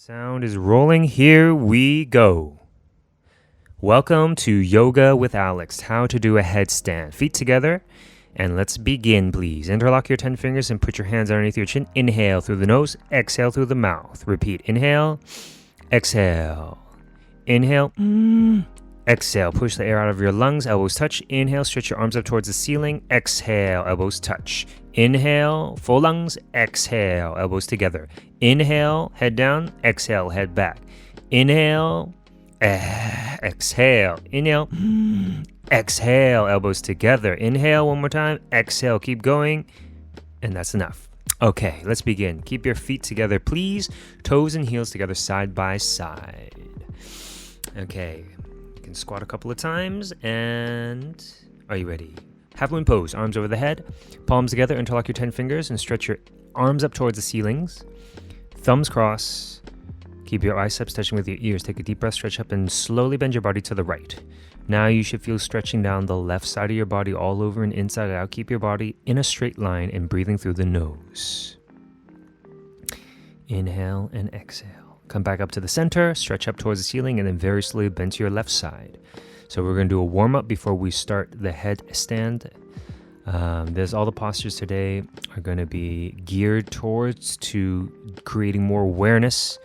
Sound is rolling. Here we go. Welcome to Yoga with Alex. How to do a headstand. Feet together. And let's begin, please. Interlock your 10 fingers and put your hands underneath your chin. Inhale through the nose. Exhale through the mouth. Repeat. Inhale. Exhale. Inhale. Exhale. Push the air out of your lungs. Elbows touch. Inhale. Stretch your arms up towards the ceiling. Exhale. Elbows touch. Inhale. Full lungs. Exhale. Elbows together. Inhale. Head down. Exhale. Head back. Inhale. Exhale. Inhale. Exhale. Elbows together. Inhale one more time. Exhale. Keep going. And that's enough. Okay, let's begin. Keep your feet together, please. Toes and heels together side by side. Okay. You can squat a couple of times. And are you ready? Half moon pose. Arms over the head. Palms together. Interlock your 10 fingers and stretch your arms up towards the ceilings. Thumbs cross. Keep your biceps touching with your ears. Take a deep breath, stretch up, and slowly bend your body to the right. Now you should feel stretching down the left side of your body all over and inside out. Keep your body in a straight line and breathing through the nose. Inhale and exhale. Come back up to the center, stretch up towards the ceiling, and then very slowly bend to your left side. So we're going to do a warm-up before we start the headstand. There's all the postures today are going to be geared towards to creating more awareness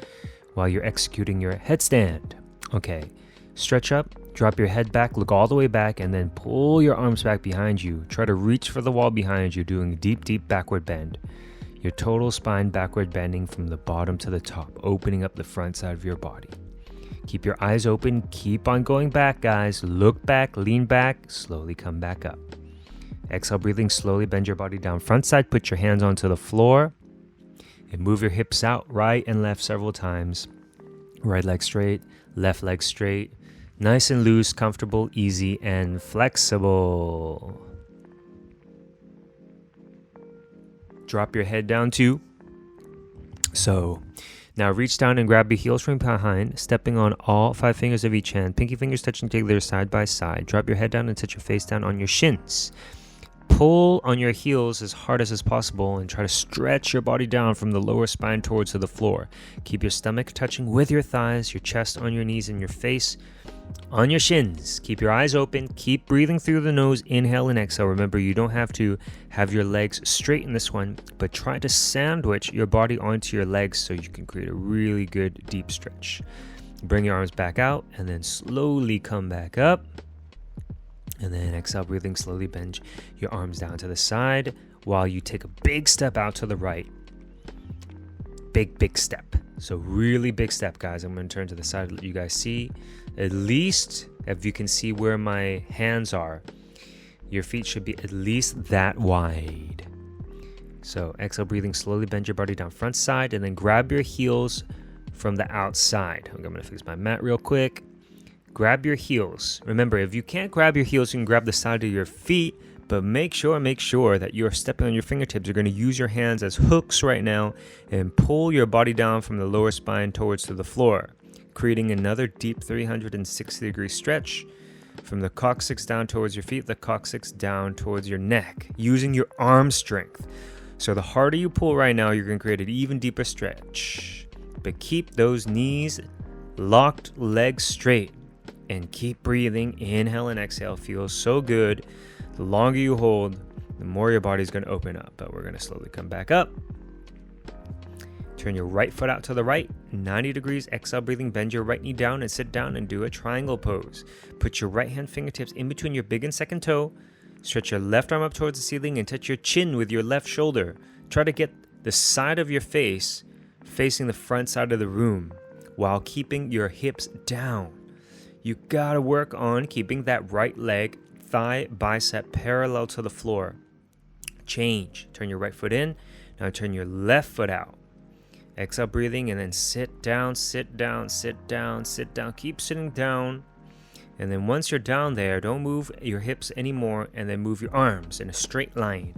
while you're executing your headstand. Okay, stretch up, drop your head back, look all the way back, and then pull your arms back behind you. Try to reach for the wall behind you, doing a deep, deep backward bend. Your total spine backward bending from the bottom to the top, opening up the front side of your body. Keep your eyes open, keep on going back, guys. Look back, lean back, slowly come back up. Exhale, breathing, slowly bend your body down front side, put your hands onto the floor. And move your hips out, right and left several times. Right leg straight, left leg straight. Nice and loose, comfortable, easy, and flexible. Drop your head down too. So, now reach down and grab your heels from behind, stepping on all 5 fingers of each hand. Pinky fingers touching together side by side. Drop your head down and touch your face down on your shins. Pull on your heels as hard as possible and try to stretch your body down from the lower spine towards the floor. Keep your stomach touching with your thighs, your chest on your knees, and your face on your shins. Keep your eyes open. Keep breathing through the nose. Inhale and exhale. Remember, you don't have to have your legs straight in this one, but try to sandwich your body onto your legs so you can create a really good deep stretch. Bring your arms back out and then slowly come back up. And then exhale, breathing, slowly bend your arms down to the side while you take a big step out to the right. Big step. So really big step, guys. I'm going to turn to the side to let you guys see. At least, if you can see where my hands are, your feet should be at least that wide. So exhale, breathing, slowly bend your body down front side and then grab your heels from the outside. I'm going to fix my mat real quick. Grab your heels. Remember, if you can't grab your heels, you can grab the side of your feet, but make sure that you're stepping on your fingertips. You're going to use your hands as hooks right now and pull your body down from the lower spine towards to the floor, creating another deep 360-degree stretch from the coccyx down towards your feet, the coccyx down towards your neck, using your arm strength. So the harder you pull right now, you're going to create an even deeper stretch. But keep those knees locked, legs straight. And keep breathing. Inhale and exhale. Feels so good. The longer you hold, the more your body's going to open up. But we're going to slowly come back up. Turn your right foot out to the right, 90 degrees. Exhale, breathing. Bend your right knee down and sit down and do a triangle pose. Put your right hand fingertips in between your big and second toe. Stretch your left arm up towards the ceiling and touch your chin with your left shoulder. Try to get the side of your face facing the front side of the room while keeping your hips down. You gotta work on keeping that right leg, thigh, bicep parallel to the floor. Change. Turn your right foot in. Now turn your left foot out. Exhale, breathing, and then sit down, sit down, sit down, sit down. Keep sitting down. And then once you're down there, don't move your hips anymore, and then move your arms in a straight line.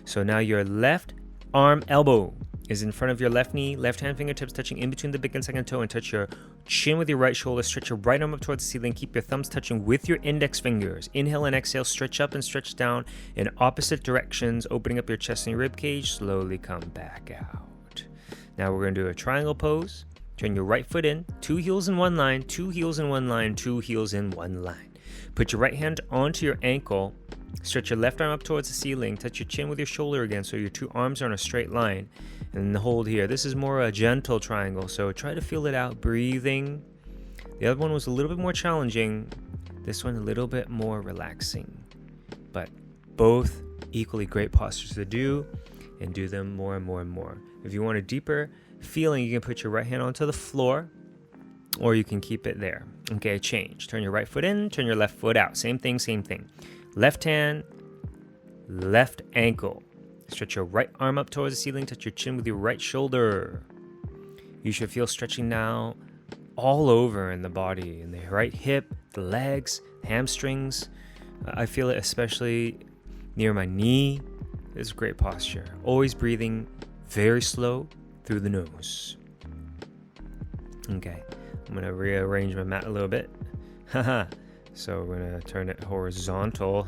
So now your left arm elbow is in front of your left knee, left hand fingertips touching in between the big and second toe, and touch your chin with your right shoulder. Stretch your right arm up towards the ceiling. Keep your thumbs touching with your index fingers. Inhale and exhale, stretch up and stretch down in opposite directions, opening up your chest and your rib cage. Slowly come back out. Now we're going to do a triangle pose. Turn your right foot in, 2 heels in one line, 2 heels in one line, 2 heels in one line. Put your right hand onto your ankle, stretch your left arm up towards the ceiling, touch your chin with your shoulder again so your 2 arms are in a straight line, and hold here. This is more a gentle triangle, so try to feel it out, breathing. The other one was a little bit more challenging, this one a little bit more relaxing, but both equally great postures to do, and do them more and more and more. If you want a deeper feeling, you can put your right hand onto the floor, or you can keep it there. Okay, change. Turn your right foot in, turn your left foot out. Same thing, same thing. Left hand, left ankle. Stretch your right arm up towards the ceiling, touch your chin with your right shoulder. You should feel stretching now all over in the body, in the right hip, the legs, hamstrings. I feel it especially near my knee. It's great posture. Always breathing very slow through the nose. Okay, I'm gonna rearrange my mat a little bit. Haha. So we're gonna turn it horizontal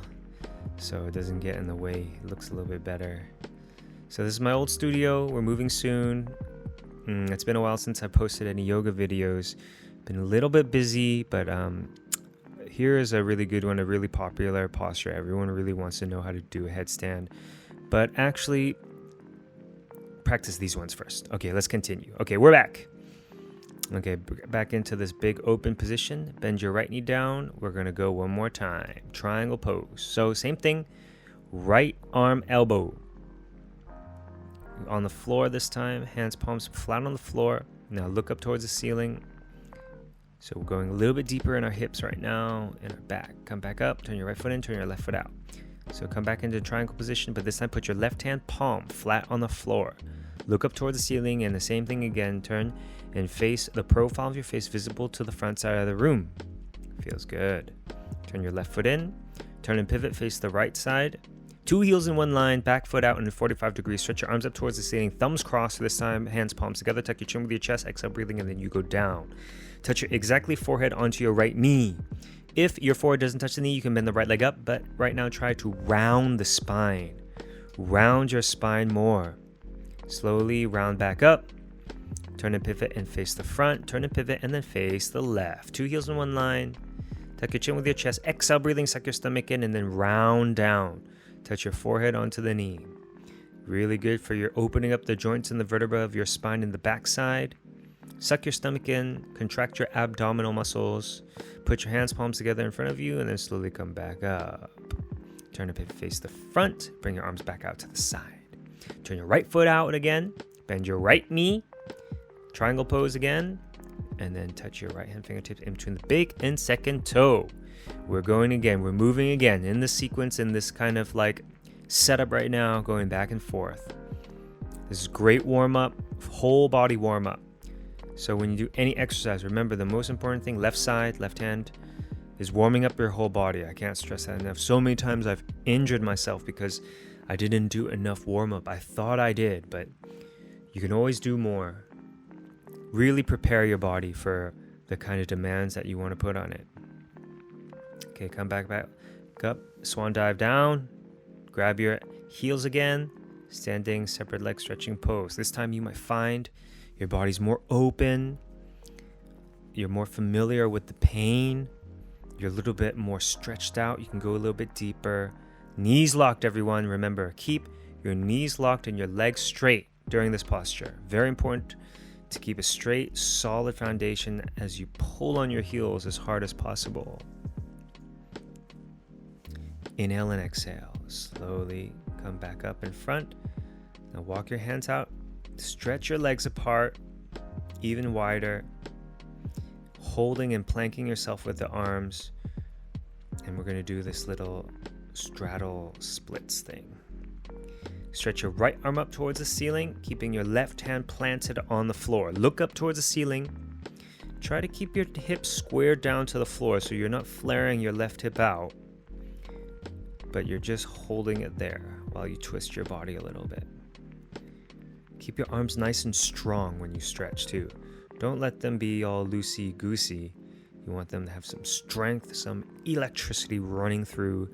so it doesn't get in the way. It looks a little bit better. So this is my old studio. We're moving soon. It's been a while since I posted any yoga videos. Been a little bit busy, but here is a really good one, a really popular posture. Everyone really wants to know how to do a headstand, but actually practice these ones first. Okay, let's continue. Okay, we're back. Okay, back into this big open position. Bend your right knee down. We're gonna go one more time. Triangle pose. So same thing, right arm, elbow. On the floor this time, hands palms flat on the floor. Now look up towards the ceiling. So we're going a little bit deeper in our hips right now, in our back. Come back up, turn your right foot in, turn your left foot out. So come back into triangle position, but this time put your left hand palm flat on the floor. Look up towards the ceiling, and the same thing again. Turn and face the profile of your face visible to the front side of the room. Feels good. Turn your left foot in, turn and pivot, face the right side. 2 heels in one line, back foot out in 45 degrees. Stretch your arms up towards the ceiling, thumbs crossed this time, hands palms together. Tuck your chin with your chest, exhale breathing, and then you go down. Touch your exactly forehead onto your right knee. If your forehead doesn't touch the knee, you can bend the right leg up, but right now try to round the spine. Round your spine more. Slowly round back up. Turn and pivot and face the front. Turn and pivot and then face the left. 2 heels in one line. Tuck your chin with your chest. Exhale breathing, suck your stomach in, and then round down. Touch your forehead onto the knee. Really good for your opening up the joints and the vertebra of your spine in the backside. Suck your stomach in, contract your abdominal muscles. Put your hands palms together in front of you, and then slowly come back up. Turn and pivot, face the front. Bring your arms back out to the side. Turn your right foot out again. Bend your right knee. Triangle pose again. And then touch your right hand fingertips in between the big and second toe. We're going again. We're moving again in this sequence, in this kind of like setup right now, going back and forth. This is great warm up, whole body warm up. So when you do any exercise, remember the most important thing, left side, left hand, is warming up your whole body. I can't stress that enough. So many times I've injured myself because I didn't do enough warm up. I thought I did, but you can always do more. Really prepare your body for the kind of demands that you want to put on it. Okay, come back up, swan dive down, grab your heels again, standing separate leg stretching pose. This time you might find your body's more open, you're more familiar with the pain, you're a little bit more stretched out, you can go a little bit deeper. Knees locked, everyone. Remember, keep your knees locked and your legs straight during this posture. Very important to keep a straight, solid foundation as you pull on your heels as hard as possible. Inhale and exhale. Slowly come back up in front. Now walk your hands out. Stretch your legs apart, even wider. Holding and planking yourself with the arms. And we're going to do this little straddle splits thing. Stretch your right arm up towards the ceiling, keeping your left hand planted on the floor. Look up towards the ceiling. Try to keep your hips squared down to the floor so you're not flaring your left hip out, but you're just holding it there while you twist your body a little bit. Keep your arms nice and strong when you stretch too. Don't let them be all loosey-goosey. You want them to have some strength, some electricity running through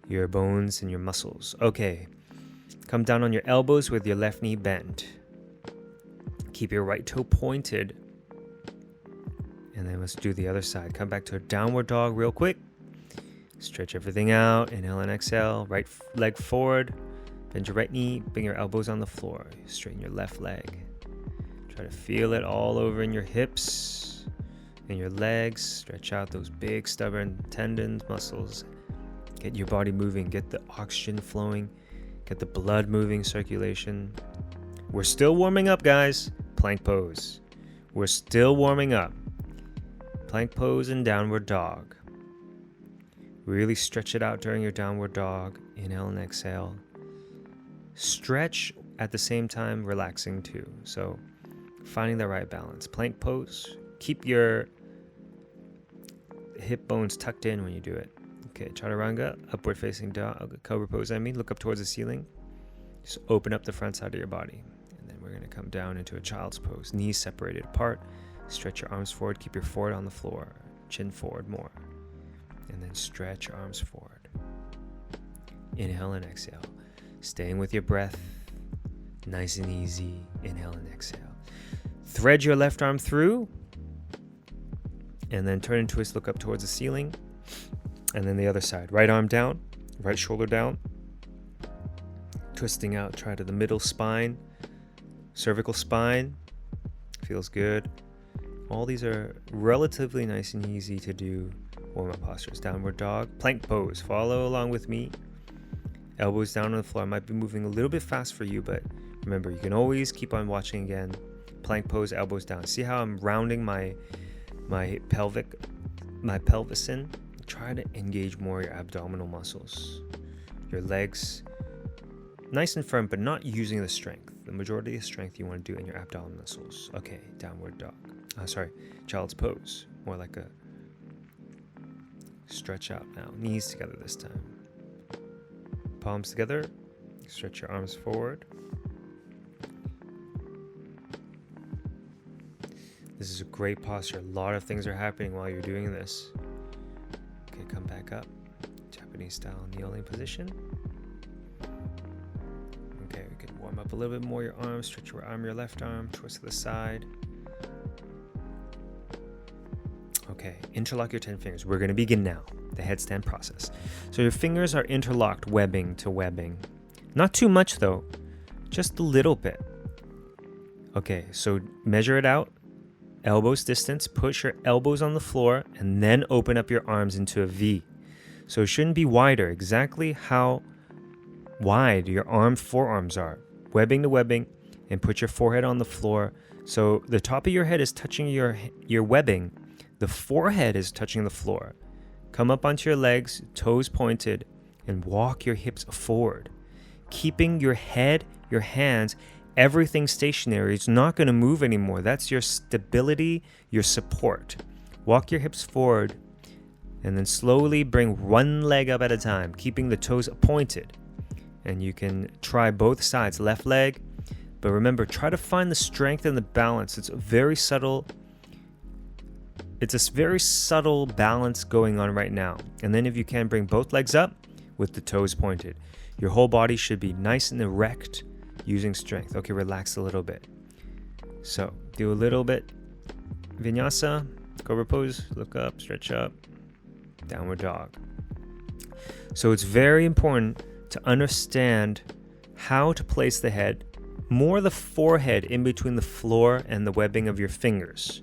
your bones and your muscles. Okay, come down on your elbows with your left knee bent. Keep your right toe pointed And then let's do the other side. Come back to a downward dog real quick. Stretch everything out. Inhale and exhale. Right leg forward. Bend your right knee. Bring your elbows on the floor. Straighten your left leg. Try to feel it all over in your hips and your legs. Stretch out those big stubborn tendons, muscles. Get your body moving. Get the oxygen flowing. Get the blood moving, circulation. We're still warming up, guys. Plank pose. We're still warming up. Plank pose and downward dog. Really stretch it out during your downward dog. Inhale and exhale. Stretch at the same time, relaxing too. So finding the right balance. Plank pose. Keep your hip bones tucked in when you do it. Okay, chaturanga, upward facing dog, cobra pose. Look up towards the ceiling. Just open up the front side of your body. And then we're going to come down into a child's pose. Knees separated apart. Stretch your arms forward. Keep your forehead on the floor. Chin forward more. And then stretch your arms forward. Inhale and exhale. Staying with your breath. Nice and easy. Inhale and exhale. Thread your left arm through. And then turn and twist. Look up towards the ceiling. And then the other side. Right arm down. Right shoulder down. Twisting out. Try to the middle spine. Cervical spine. Feels good. All these are relatively nice and easy to do warm-up postures. Downward dog, plank pose. Follow along with me. Elbows down on the floor. I might be moving a little bit fast for you, but remember, you can always keep on watching again. Plank pose, elbows down. See how I'm rounding my pelvis in? Try to engage more your abdominal muscles. Your legs, nice and firm, but not using the strength. The majority of the strength you want to do in your abdominal muscles. Okay, downward dog. Child's pose. More like a stretch out now. Knees together this time. Palms together. Stretch your arms forward. This is a great posture. A lot of things are happening while you're doing this. Okay, come back up. Japanese style kneeling position. Okay, we can warm up a little bit more your arms. Stretch your arm, your left arm. Twist to the side. Okay, interlock your 10 fingers. We're going to begin now, the headstand process. So your fingers are interlocked, webbing to webbing. Not too much though, just a little bit. Okay, so measure it out. Elbows distance, push your elbows on the floor, and then open up your arms into a V. So it shouldn't be wider, exactly how wide your forearms are. Webbing to webbing, and put your forehead on the floor. So the top of your head is touching your webbing. The forehead is touching the floor. Come up onto your legs, toes pointed, and walk your hips forward. Keeping your head, your hands, everything stationary. It's not going to move anymore. That's your stability, your support. Walk your hips forward, and then slowly bring one leg up at a time, keeping the toes pointed. And you can try both sides, left leg. But remember, try to find the strength and the balance. It's a very subtle balance going on right now. And then if you can, bring both legs up with the toes pointed. Your whole body should be nice and erect using strength. Okay, relax a little bit. So do a little bit vinyasa, cobra pose, look up, stretch up, downward dog. So it's very important to understand how to place the head, more the forehead in between the floor and the webbing of your fingers.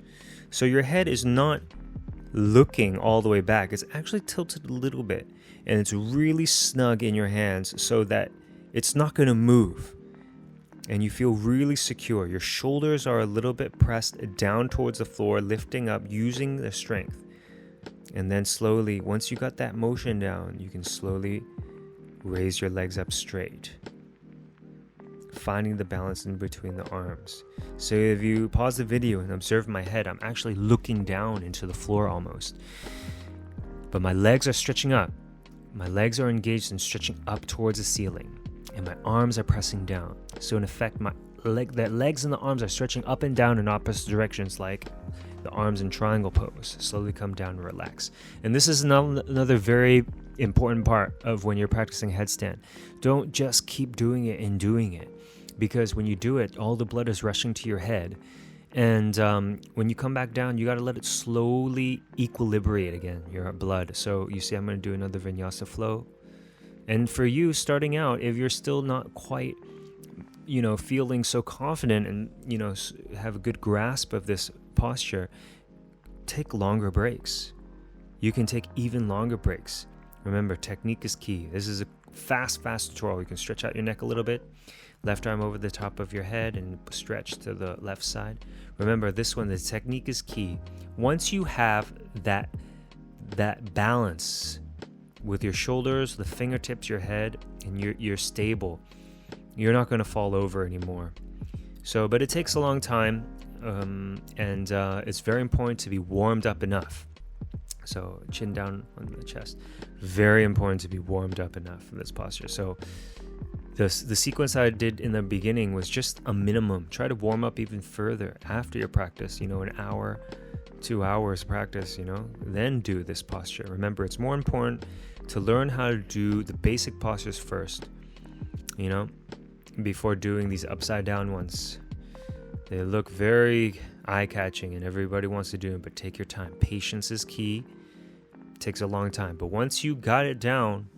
So your head is not looking all the way back. It's actually tilted a little bit, and it's really snug in your hands so that it's not going to move. And you feel really secure. Your shoulders are a little bit pressed down towards the floor, lifting up, using the strength. And then slowly, once you got that motion down, you can slowly raise your legs up straight, finding the balance in between the arms. So if you pause the video and observe my head, I'm actually looking down into the floor almost. But my legs are stretching up. My legs are engaged and stretching up towards the ceiling. And my arms are pressing down. So in effect, the legs and the arms are stretching up and down in opposite directions, like the arms in triangle pose. Slowly come down and relax. And this is another very important part of when you're practicing headstand. Don't just keep doing it and doing it. Because when you do it, all the blood is rushing to your head, And when you come back down, you got to let it slowly equilibrate again, your blood. So you see, I'm going to do another vinyasa flow. And for you starting out, if you're still not quite, feeling so confident and, have a good grasp of this posture, take longer breaks. You can take even longer breaks. Remember, technique is key. This is a fast tutorial. You can stretch out your neck a little bit. Left arm over the top of your head and stretch to the left side. Remember, this one, the technique is key. Once you have that balance with your shoulders, the fingertips, your head, and you're stable, you're not going to fall over anymore. But it takes a long time, and it's very important to be warmed up enough. So chin down on the chest. Very important to be warmed up enough for this posture. So the sequence I did in the beginning was just a minimum. Try to warm up even further after your practice, an hour, 2 hours practice, then do this posture. Remember, it's more important to learn how to do the basic postures first, before doing these upside down ones. They look very eye-catching and everybody wants to do it, but take your time. Patience is key. It takes a long time, but once you got it down,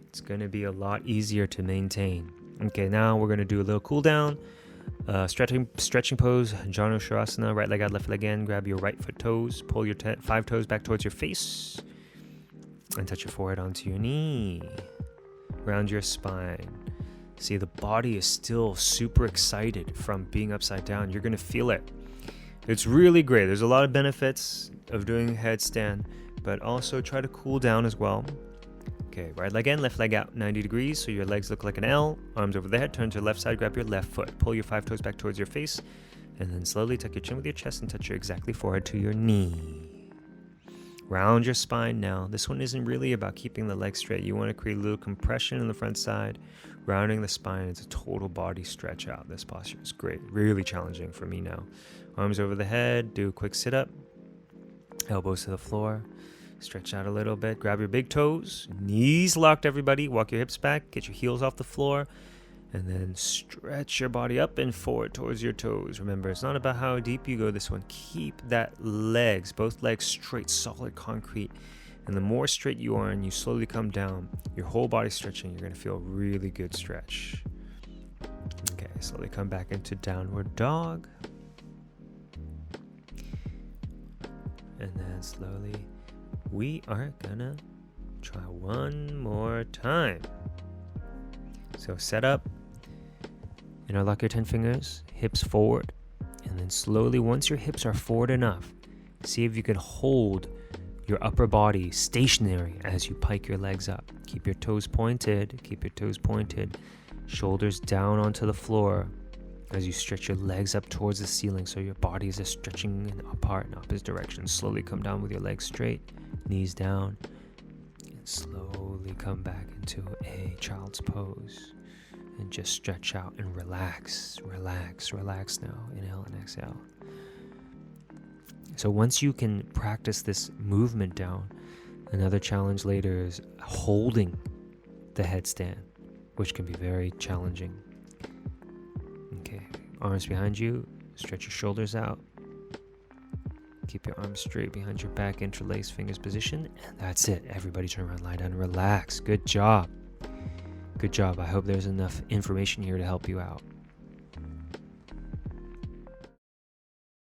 it's going to be a lot easier to maintain. Okay, now we're going to do a little cool down. Stretching pose, Janu Shavasana, right leg out, left leg in. Grab your right foot toes, pull your 5 toes back towards your face, and touch your forehead onto your knee. Round your spine. See, the body is still super excited from being upside down. You're going to feel it. It's really great. There's a lot of benefits of doing headstand, but also try to cool down as well. Okay, right leg in, left leg out 90 degrees, so your legs look like an L. Arms over the head, turn to the left side, grab your left foot. Pull your 5 toes back towards your face, and then slowly tuck your chin with your chest and touch your exactly forehead to your knee. Round your spine now. This one isn't really about keeping the legs straight. You want to create a little compression in the front side. Rounding the spine, it's a total body stretch out. This posture is great. Really challenging for me now. Arms over the head, do a quick sit-up. Elbows to the floor. Stretch out a little bit. Grab your big toes. Knees locked, everybody. Walk your hips back. Get your heels off the floor. And then stretch your body up and forward towards your toes. Remember, it's not about how deep you go this one. Keep both legs straight, solid concrete. And the more straight you are and you slowly come down, your whole body stretching, you're going to feel a really good stretch. Okay, slowly come back into downward dog. And then slowly, we are gonna try one more time. So set up, interlock your 10 fingers, hips forward, and then slowly, once your hips are forward enough, see if you can hold your upper body stationary as you pike your legs up. Keep your toes pointed, shoulders down onto the floor as you stretch your legs up towards the ceiling, so your body is stretching apart in opposite directions. Slowly come down with your legs straight, knees down, and slowly come back into a child's pose. And just stretch out and relax now. Inhale and exhale. So once you can practice this movement down, another challenge later is holding the headstand, which can be very challenging. Okay, arms behind you, stretch your shoulders out. Keep your arms straight behind your back, interlace fingers position, and that's it. Everybody turn around, lie down, and relax. Good job. I hope there's enough information here to help you out.